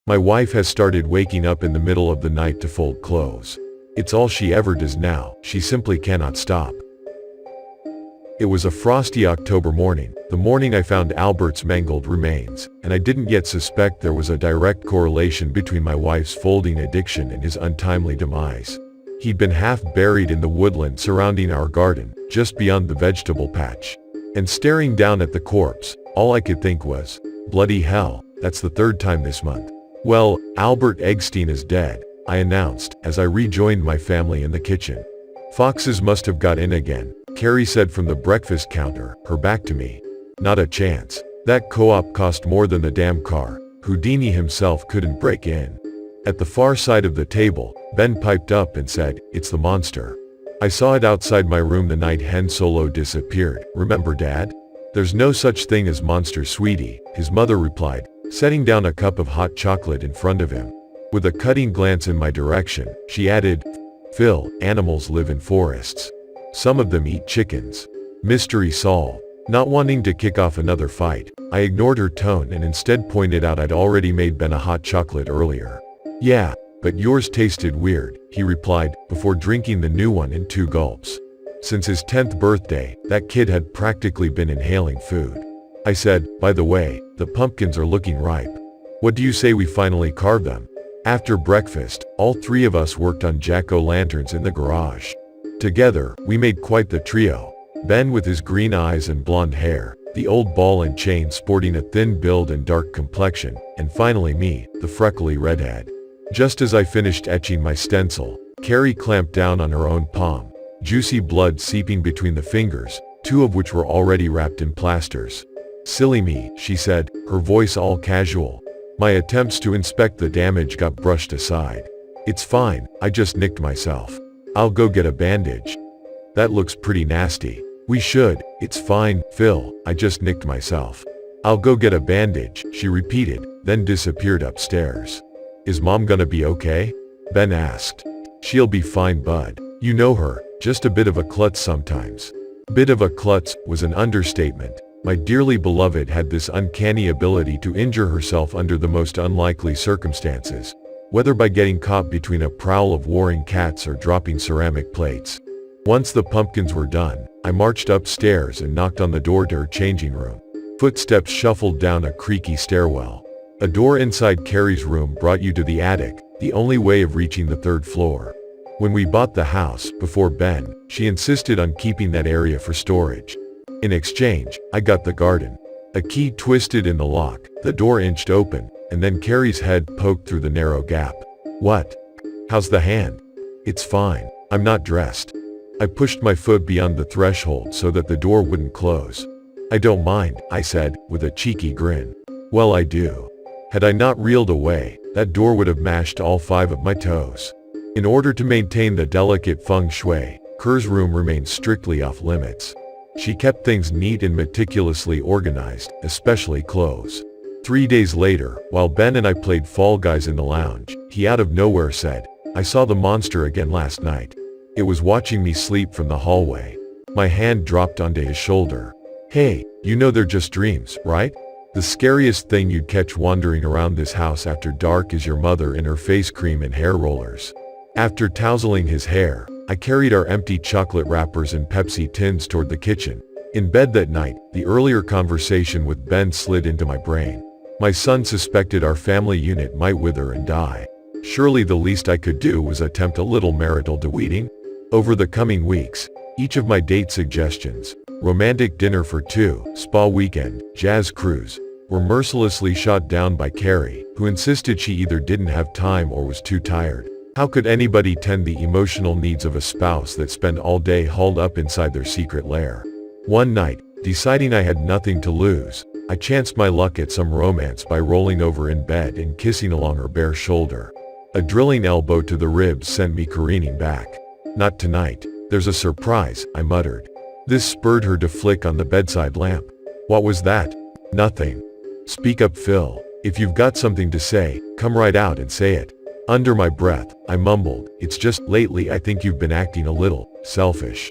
My wife has started waking up in the middle of the night to fold clothes. It's all she ever does now, she simply cannot stop. It was a frosty October morning, the morning I found Albert's mangled remains, and I didn't yet suspect there was a direct correlation between my wife's folding addiction and his untimely demise. He'd been half buried in the woodland surrounding our garden, just beyond the vegetable patch. And staring down at the corpse, all I could think was, bloody hell, that's the third time this month. Well, Albert Eggstein is dead, I announced, as I rejoined my family in the kitchen. Foxes must have got in again, Carrie said from the breakfast counter, her back to me. Not a chance. That co-op cost more than the damn car. Houdini himself couldn't break in. At the far side of the table, Ben piped up and said, "It's the monster. I saw it outside my room the night n0sleep disappeared. Remember, Dad? There's no such thing as monsters, sweetie," his mother replied, setting down a cup of hot chocolate in front of him. With a cutting glance in my direction, she added, "Phil, animals live in forests. Some of them eat chickens." Mystery solved. Not wanting to kick off another fight, I ignored her tone and instead pointed out I'd already made Ben a hot chocolate earlier. "Yeah, but yours tasted weird," he replied, before drinking the new one in 2 gulps. Since his 10th birthday, that kid had practically been inhaling food. I said, "By the way, the pumpkins are looking ripe. What do you say we finally carve them?" After breakfast, all 3 of us worked on jack-o'-lanterns in the garage. Together, we made quite the trio. Ben with his green eyes and blonde hair, the old ball and chain sporting a thin build and dark complexion, and finally me, the freckly redhead. Just as I finished etching my stencil, Carrie clamped down on her own palm, juicy blood seeping between the fingers, 2 of which were already wrapped in plasters. "Silly me," she said, her voice all casual. My attempts to inspect the damage got brushed aside. "It's fine, I just nicked myself. I'll go get a bandage." "That looks pretty nasty." "We should." "It's fine, Phil, I just nicked myself. I'll go get a bandage," she repeated, then disappeared upstairs. "Is Mom gonna be okay?" Ben asked. "She'll be fine, bud. You know her, just a bit of a klutz sometimes." Bit of a klutz was an understatement. My dearly beloved had this uncanny ability to injure herself under the most unlikely circumstances, whether by getting caught between a prowl of warring cats or dropping ceramic plates. Once the pumpkins were done, I marched upstairs and knocked on the door to her changing room. Footsteps shuffled down a creaky stairwell. A door inside Carrie's room brought you to the attic, the only way of reaching the 3rd floor. When we bought the house, before Ben, she insisted on keeping that area for storage. In exchange, I got the garden. A key twisted in the lock, the door inched open, and then Carrie's head poked through the narrow gap. "What? How's the hand?" "It's fine. I'm not dressed." I pushed my foot beyond the threshold so that the door wouldn't close. "I don't mind," I said, with a cheeky grin. "Well, I do." Had I not reeled away, that door would have mashed all 5 of my toes. In order to maintain the delicate feng shui, Kerr's room remained strictly off limits. She kept things neat and meticulously organized, especially clothes. 3 days later, while Ben and I played Fall Guys in the lounge, he out of nowhere said, "I saw the monster again last night. It was watching me sleep from the hallway." My hand dropped onto his shoulder. "Hey, you know they're just dreams, right? The scariest thing you'd catch wandering around this house after dark is your mother in her face cream and hair rollers." After tousling his hair, I carried our empty chocolate wrappers and Pepsi tins toward the kitchen. In bed that night, the earlier conversation with Ben slid into my brain. My son suspected our family unit might wither and die. Surely the least I could do was attempt a little marital de-weeding? Over the coming weeks, each of my date suggestions, romantic dinner for 2, spa weekend, jazz cruise, were mercilessly shot down by Carrie, who insisted she either didn't have time or was too tired. How could anybody tend the emotional needs of a spouse that spent all day hauled up inside their secret lair? One night, deciding I had nothing to lose, I chanced my luck at some romance by rolling over in bed and kissing along her bare shoulder. A drilling elbow to the ribs sent me careening back. "Not tonight. There's a surprise," I muttered. This spurred her to flick on the bedside lamp. "What was that?" "Nothing." "Speak up, Phil. If you've got something to say, come right out and say it." Under my breath, I mumbled, "It's just, lately I think you've been acting a little selfish."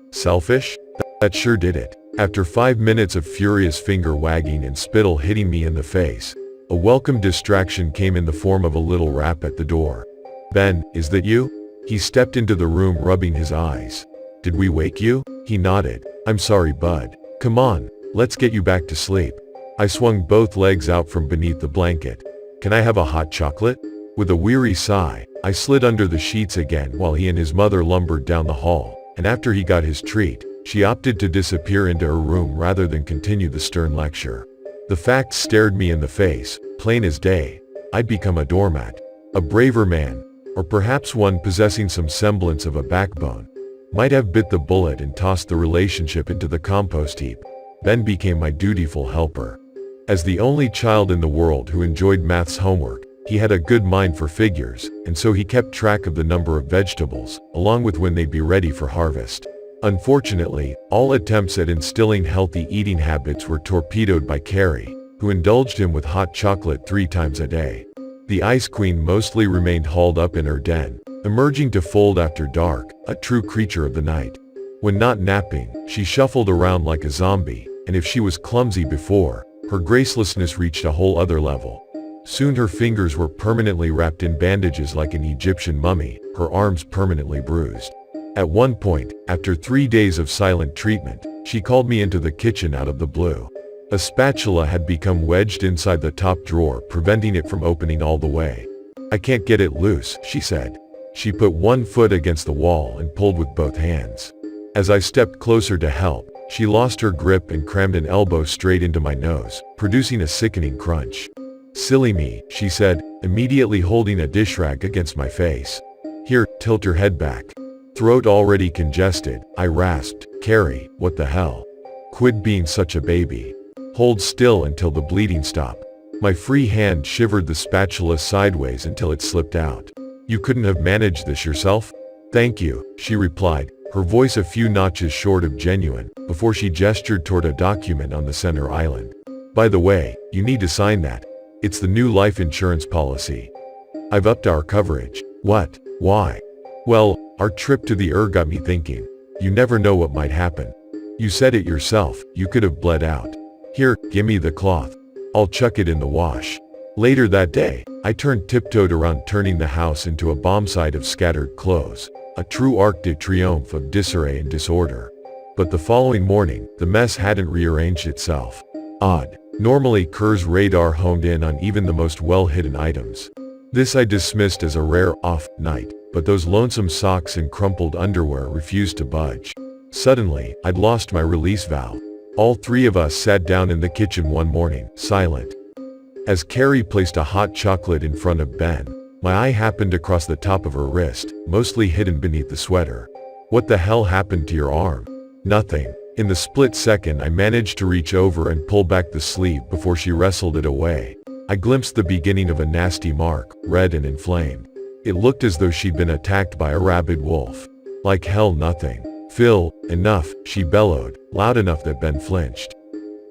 "Selfish?" That sure did it. After 5 minutes of furious finger wagging and spittle hitting me in the face, A welcome distraction came in the form of a little rap at the door. "Ben, is that you?" He stepped into the room rubbing his eyes. "Did we wake you?" He nodded. "I'm sorry, bud. Come on, let's get you back to sleep." I swung both legs out from beneath the blanket. "Can I have a hot chocolate?" With a weary sigh, I slid under the sheets again while he and his mother lumbered down the hall, and after he got his treat, she opted to disappear into her room rather than continue the stern lecture. The facts stared me in the face, plain as day. I'd become a doormat. A braver man, or perhaps one possessing some semblance of a backbone, might have bit the bullet and tossed the relationship into the compost heap. Ben became my dutiful helper. As the only child in the world who enjoyed maths homework, he had a good mind for figures, and so he kept track of the number of vegetables, along with when they'd be ready for harvest. Unfortunately, all attempts at instilling healthy eating habits were torpedoed by Carrie, who indulged him with hot chocolate 3 times a day. The Ice Queen mostly remained hauled up in her den, emerging to fold after dark, a true creature of the night. When not napping, she shuffled around like a zombie, and if she was clumsy before, her gracelessness reached a whole other level. Soon her fingers were permanently wrapped in bandages like an Egyptian mummy, her arms permanently bruised. At one point, after 3 days of silent treatment, she called me into the kitchen out of the blue. A spatula had become wedged inside the top drawer, preventing it from opening all the way. "I can't get it loose," she said. She put one foot against the wall and pulled with both hands. As I stepped closer to help, she lost her grip and crammed an elbow straight into my nose, producing a sickening crunch. "Silly me," she said, immediately holding a dish rag against my face. "Here, tilt your head back." Throat already congested, I rasped, "Carrie, what the hell? Quit being such a baby. Hold still until the bleeding stop." My free hand shivered the spatula sideways until it slipped out. "You couldn't have managed this yourself?" "Thank you," she replied, her voice a few notches short of genuine, before she gestured toward a document on the center island. "By the way, you need to sign that. It's the new life insurance policy. I've upped our coverage." "What? Why?" "Well, our trip to the got me thinking. You never know what might happen. You said it yourself, you could have bled out. Here, gimme the cloth. I'll chuck it in the wash." Later that day, I turned tiptoed around, turning the house into a bomb site of scattered clothes, a true arc de triomphe of disarray and disorder. But the following morning, the mess hadn't rearranged itself. Odd. Normally Kerr's radar homed in on even the most well-hidden items. This I dismissed as a rare off night, but those lonesome socks and crumpled underwear refused to budge. Suddenly, I'd lost my release valve. All 3 of us sat down in the kitchen one morning, silent. As Carrie placed a hot chocolate in front of Ben, my eye happened across the top of her wrist, mostly hidden beneath the sweater. "What the hell happened to your arm?" "Nothing." In the split second I managed to reach over and pull back the sleeve before she wrestled it away. I glimpsed the beginning of a nasty mark, red and inflamed. It looked as though she'd been attacked by a rabid wolf. "Like hell nothing. Phil, enough," she bellowed, loud enough that Ben flinched.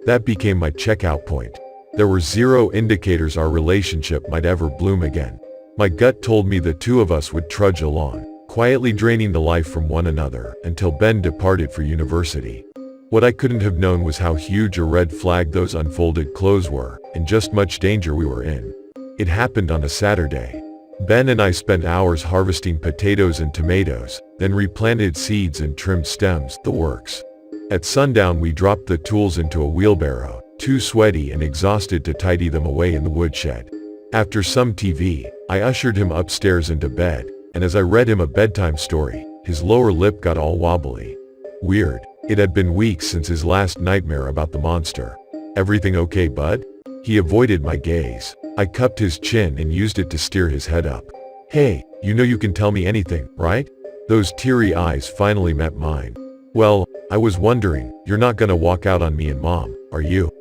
That became my checkout point. There were 0 indicators our relationship might ever bloom again. My gut told me the 2 of us would trudge along, quietly draining the life from one another, until Ben departed for university. What I couldn't have known was how huge a red flag those unfolded clothes were, and just much danger we were in. It happened on a Saturday. Ben and I spent hours harvesting potatoes and tomatoes, then replanted seeds and trimmed stems, the works. At sundown we dropped the tools into a wheelbarrow, too sweaty and exhausted to tidy them away in the woodshed. After some TV, I ushered him upstairs into bed, and as I read him a bedtime story, his lower lip got all wobbly. Weird. It had been weeks since his last nightmare about the monster. "Everything okay, bud?" He avoided my gaze. I cupped his chin and used it to steer his head up. "Hey, you know you can tell me anything, right?" Those teary eyes finally met mine. "Well, I was wondering, you're not gonna walk out on me and Mom, are you?"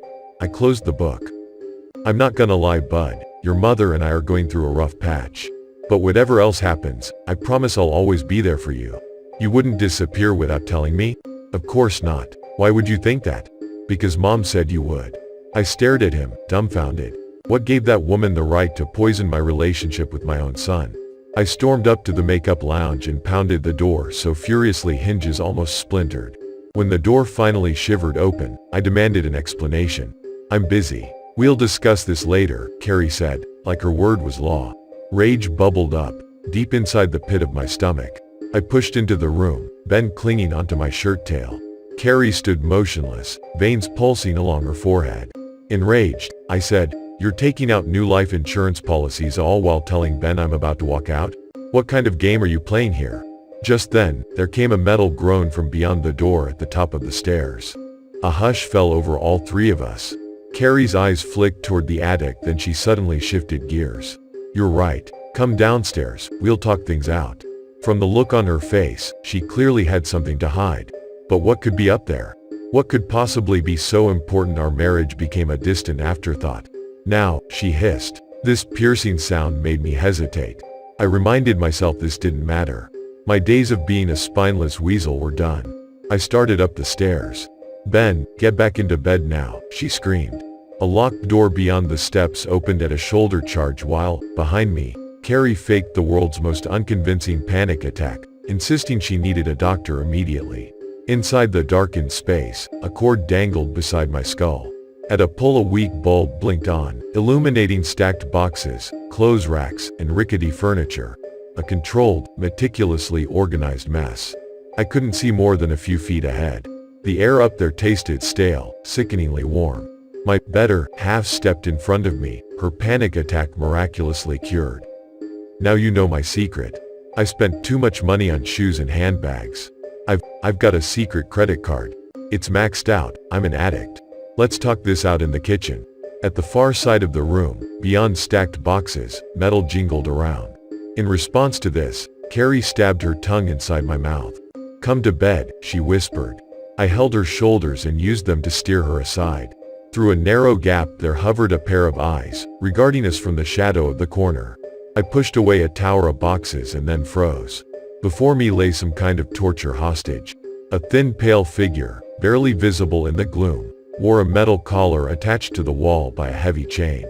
I closed the book. "I'm not gonna lie, bud, your mother and I are going through a rough patch. But whatever else happens, I promise I'll always be there for you. You wouldn't disappear without telling me?" "Of course not. Why would you think that?" "Because Mom said you would." I stared at him, dumbfounded. What gave that woman the right to poison my relationship with my own son? I stormed up to the makeup lounge and pounded the door so furiously hinges almost splintered. When the door finally shivered open, I demanded an explanation. "I'm busy." "We'll discuss this later," Carrie said, like her word was law. Rage bubbled up, deep inside the pit of my stomach. I pushed into the room, Ben clinging onto my shirt tail. Carrie stood motionless, veins pulsing along her forehead. Enraged, I said, "You're taking out new life insurance policies all while telling Ben I'm about to walk out? What kind of game are you playing here?" Just then, there came a metal groan from beyond the door at the top of the stairs. A hush fell over all three of us. Carrie's eyes flicked toward the attic, then she suddenly shifted gears. "You're right. Come downstairs, we'll talk things out." From the look on her face, she clearly had something to hide. But what could be up there? What could possibly be so important our marriage became a distant afterthought? "Now," she hissed. This piercing sound made me hesitate. I reminded myself this didn't matter. My days of being a spineless weasel were done. I started up the stairs. "Ben, get back into bed now," she screamed. A locked door beyond the steps opened at a shoulder charge while, behind me, Carrie faked the world's most unconvincing panic attack, insisting she needed a doctor immediately. Inside the darkened space, a cord dangled beside my skull. At a pull, a weak bulb blinked on, illuminating stacked boxes, clothes racks, and rickety furniture. A controlled, meticulously organized mess. I couldn't see more than a few feet ahead. The air up there tasted stale, sickeningly warm. My better half stepped in front of me, her panic attack miraculously cured. "Now you know my secret. I spent too much money on shoes and handbags. I've got a secret credit card. It's maxed out. I'm an addict. Let's talk this out in the kitchen." At the far side of the room, beyond stacked boxes, metal jingled around. In response to this, Carrie stabbed her tongue inside my mouth. "Come to bed," she whispered. I held her shoulders and used them to steer her aside. Through a narrow gap there hovered a pair of eyes, regarding us from the shadow of the corner. I pushed away a tower of boxes and then froze. Before me lay some kind of torture hostage. A thin, pale figure, barely visible in the gloom, wore a metal collar attached to the wall by a heavy chain.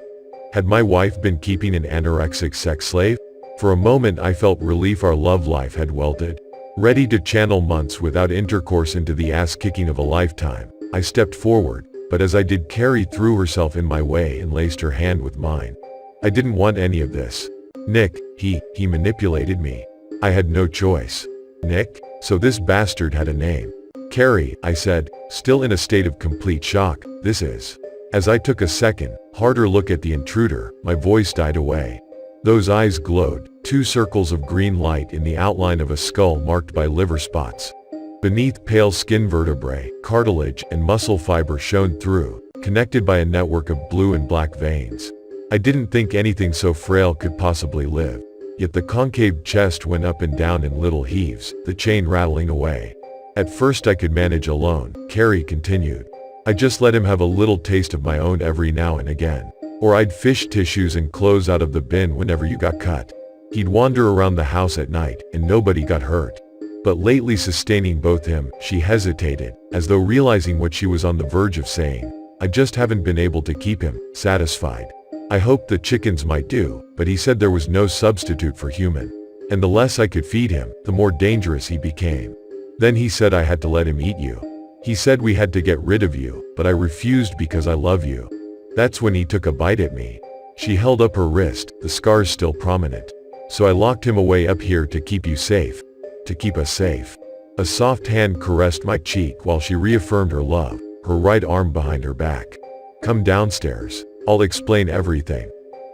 Had my wife been keeping an anorexic sex slave? For a moment I felt relief our love life had welted. Ready to channel months without intercourse into the ass-kicking of a lifetime, I stepped forward, but as I did, Carrie threw herself in my way and laced her hand with mine. I didn't want any of this. Nick, he manipulated me. I had no choice. Nick? So this bastard had a name. "Carrie," I said, still in a state of complete shock, "this is." As I took a second, harder look at the intruder, my voice died away. Those eyes glowed, two circles of green light in the outline of a skull marked by liver spots. Beneath, pale skin vertebrae, cartilage, and muscle fiber shone through, connected by a network of blue and black veins. I didn't think anything so frail could possibly live. Yet the concave chest went up and down in little heaves, the chain rattling away. "At first I could manage alone," Carrie continued. "I just let him have a little taste of my own every now and again. Or I'd fish tissues and clothes out of the bin whenever you got cut. He'd wander around the house at night, and nobody got hurt. But lately," sustaining both him, she hesitated, as though realizing what she was on the verge of saying, "I just haven't been able to keep him satisfied. I hoped the chickens might do, but he said there was no substitute for human. And the less I could feed him, the more dangerous he became. Then he said I had to let him eat you. He said we had to get rid of you, but I refused because I love you. That's when he took a bite at me." She held up her wrist, the scars still prominent. "So I locked him away up here to keep you safe. To keep us safe." A soft hand caressed my cheek while she reaffirmed her love, her right arm behind her back. "Come downstairs. I'll explain everything."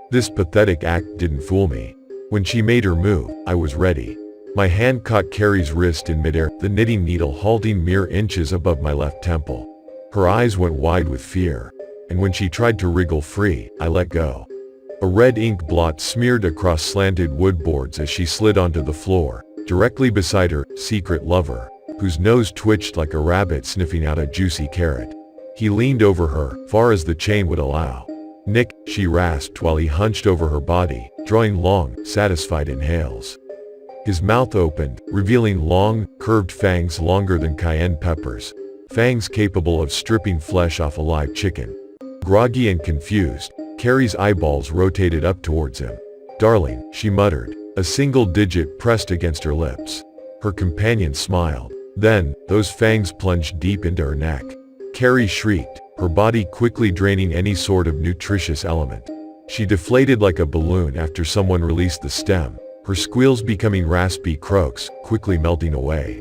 This pathetic act didn't fool me. When she made her move, I was ready. My hand caught Carrie's wrist in midair, the knitting needle halting mere inches above my left temple. Her eyes went wide with fear. And when she tried to wriggle free, I let go. A red ink blot smeared across slanted wood boards as she slid onto the floor, directly beside her secret lover, whose nose twitched like a rabbit sniffing out a juicy carrot. He leaned over her, far as the chain would allow. "Nick," she rasped while he hunched over her body, drawing long, satisfied inhales. His mouth opened, revealing long, curved fangs longer than cayenne peppers, fangs capable of stripping flesh off a live chicken. Groggy and confused, Carrie's eyeballs rotated up towards him. "Darling," she muttered, a single digit pressed against her lips. Her companion smiled. Then, those fangs plunged deep into her neck. Carrie shrieked, her body quickly draining any sort of nutritious element. She deflated like a balloon after someone released the stem, her squeals becoming raspy croaks, quickly melting away.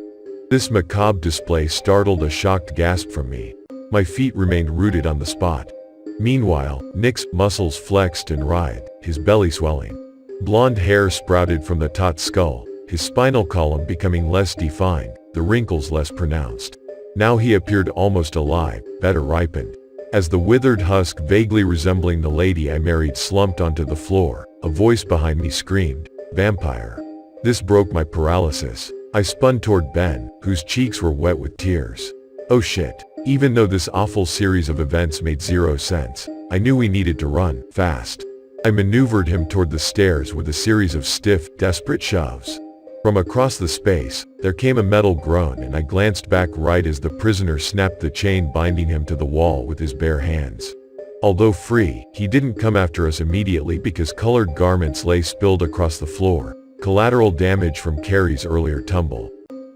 This macabre display startled a shocked gasp from me. My feet remained rooted on the spot. Meanwhile, Nick's muscles flexed and writhed, his belly swelling. Blonde hair sprouted from the taut skull, his spinal column becoming less defined, the wrinkles less pronounced. Now he appeared almost alive, better ripened. As the withered husk vaguely resembling the lady I married slumped onto the floor, a voice behind me screamed, "Vampire." This broke my paralysis. I spun toward Ben, whose cheeks were wet with tears. Oh shit. Even though this awful series of events made zero sense, I knew we needed to run, fast. I maneuvered him toward the stairs with a series of stiff, desperate shoves. From across the space, there came a metal groan and I glanced back right as the prisoner snapped the chain binding him to the wall with his bare hands. Although free, he didn't come after us immediately because colored garments lay spilled across the floor, collateral damage from Carrie's earlier tumble.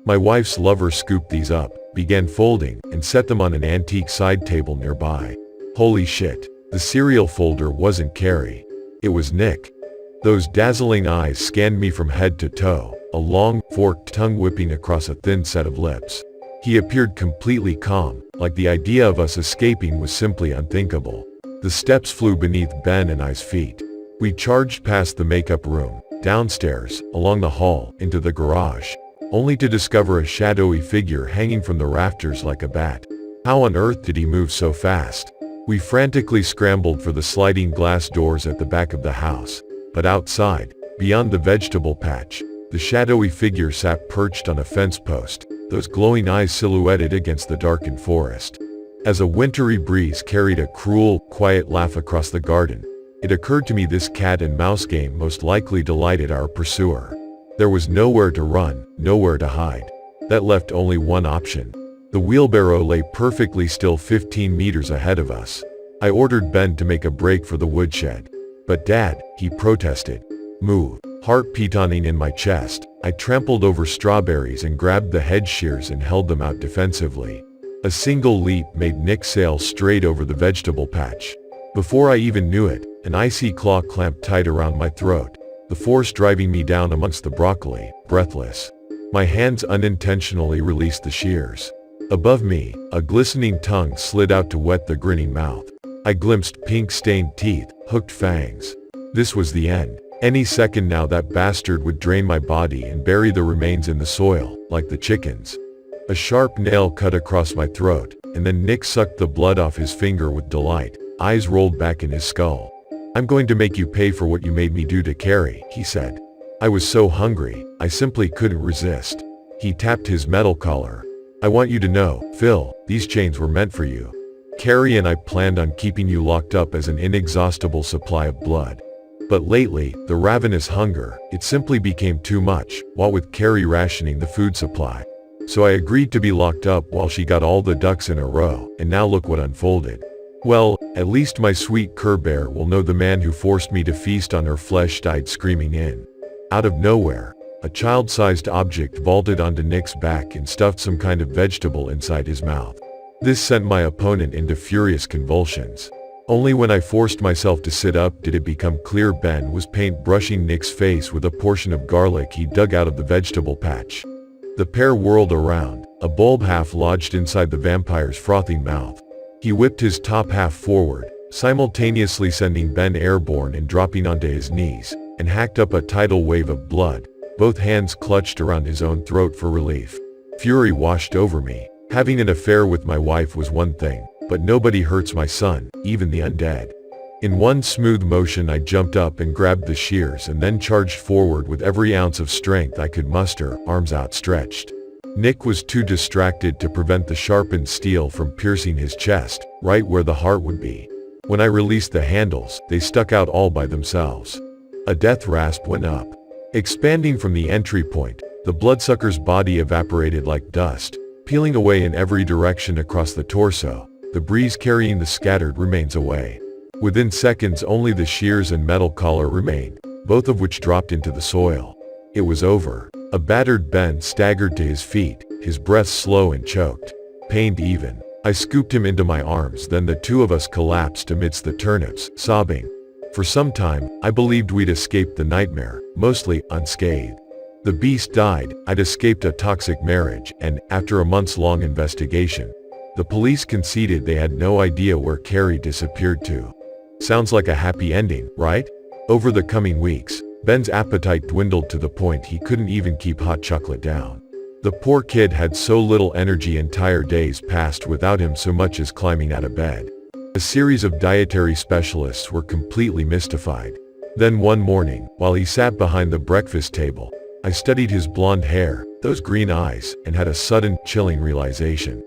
My wife's lover scooped these up, began folding, and set them on an antique side table nearby. Holy shit, the cereal folder wasn't Carrie. It was Nick. Those dazzling eyes scanned me from head to toe, a long, forked tongue whipping across a thin set of lips. He appeared completely calm, like the idea of us escaping was simply unthinkable. The steps flew beneath Ben and I's feet. We charged past the makeup room, downstairs, along the hall, into the garage, only to discover a shadowy figure hanging from the rafters like a bat. How on earth did he move so fast? We frantically scrambled for the sliding glass doors at the back of the house, but outside, beyond the vegetable patch, the shadowy figure sat perched on a fence post, those glowing eyes silhouetted against the darkened forest. As a wintry breeze carried a cruel, quiet laugh across the garden, it occurred to me this cat and mouse game most likely delighted our pursuer. There was nowhere to run, nowhere to hide. That left only one option. The wheelbarrow lay perfectly still 15 meters ahead of us. I ordered Ben to make a break for the woodshed. But Dad, he protested. Move. Heart pitoning in my chest, I trampled over strawberries and grabbed the head shears and held them out defensively. A single leap made Nick sail straight over the vegetable patch. Before I even knew it, an icy claw clamped tight around my throat, the force driving me down amongst the broccoli, breathless. My hands unintentionally released the shears. Above me, a glistening tongue slid out to wet the grinning mouth. I glimpsed pink-stained teeth, hooked fangs. This was the end. Any second now that bastard would drain my body and bury the remains in the soil, like the chickens. A sharp nail cut across my throat, and then Nick sucked the blood off his finger with delight, eyes rolled back in his skull. "I'm going to make you pay for what you made me do to Carrie," he said. I was so hungry, I simply couldn't resist. He tapped his metal collar. "I want you to know, Phil, these chains were meant for you. Carrie and I planned on keeping you locked up as an inexhaustible supply of blood. But lately, the ravenous hunger, it simply became too much, what with Carrie rationing the food supply. So I agreed to be locked up while she got all the ducks in a row, and now look what unfolded. Well, at least my sweet Kerbear will know the man who forced me to feast on her flesh died screaming in." Out of nowhere, a child-sized object vaulted onto Nick's back and stuffed some kind of vegetable inside his mouth. This sent my opponent into furious convulsions. Only when I forced myself to sit up did it become clear Ben was paint-brushing Nick's face with a portion of garlic he dug out of the vegetable patch. The pair whirled around, a bulb half lodged inside the vampire's frothing mouth. He whipped his top half forward, simultaneously sending Ben airborne and dropping onto his knees, and hacked up a tidal wave of blood, both hands clutched around his own throat for relief. Fury washed over me. Having an affair with my wife was one thing, but nobody hurts my son, even the undead. In one smooth motion I jumped up and grabbed the shears and then charged forward with every ounce of strength I could muster, arms outstretched. Nick was too distracted to prevent the sharpened steel from piercing his chest, right where the heart would be. When I released the handles, they stuck out all by themselves. A death rasp went up. Expanding from the entry point, the bloodsucker's body evaporated like dust, peeling away in every direction across the torso, the breeze carrying the scattered remains away. Within seconds only the shears and metal collar remained, both of which dropped into the soil. It was over. A battered Ben staggered to his feet, his breath slow and choked. Pained even. I scooped him into my arms, then the two of us collapsed amidst the turnips, sobbing. For some time, I believed we'd escaped the nightmare, mostly unscathed. The beast died, I'd escaped a toxic marriage, and, after a months-long investigation, the police conceded they had no idea where Carrie disappeared to. Sounds like a happy ending, right? Over the coming weeks, Ben's appetite dwindled to the point he couldn't even keep hot chocolate down. The poor kid had so little energy, entire days passed without him so much as climbing out of bed. A series of dietary specialists were completely mystified. Then one morning, while he sat behind the breakfast table, I studied his blonde hair, those green eyes, and had a sudden, chilling realization.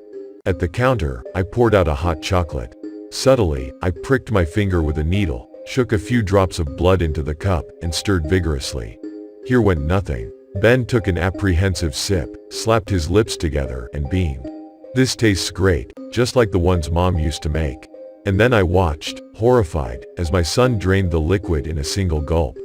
At the counter, I poured out a hot chocolate. Subtly, I pricked my finger with a needle, shook a few drops of blood into the cup, and stirred vigorously. Here went nothing. Ben took an apprehensive sip, slapped his lips together, and beamed. "This tastes great, just like the ones Mom used to make." And then I watched, horrified, as my son drained the liquid in a single gulp.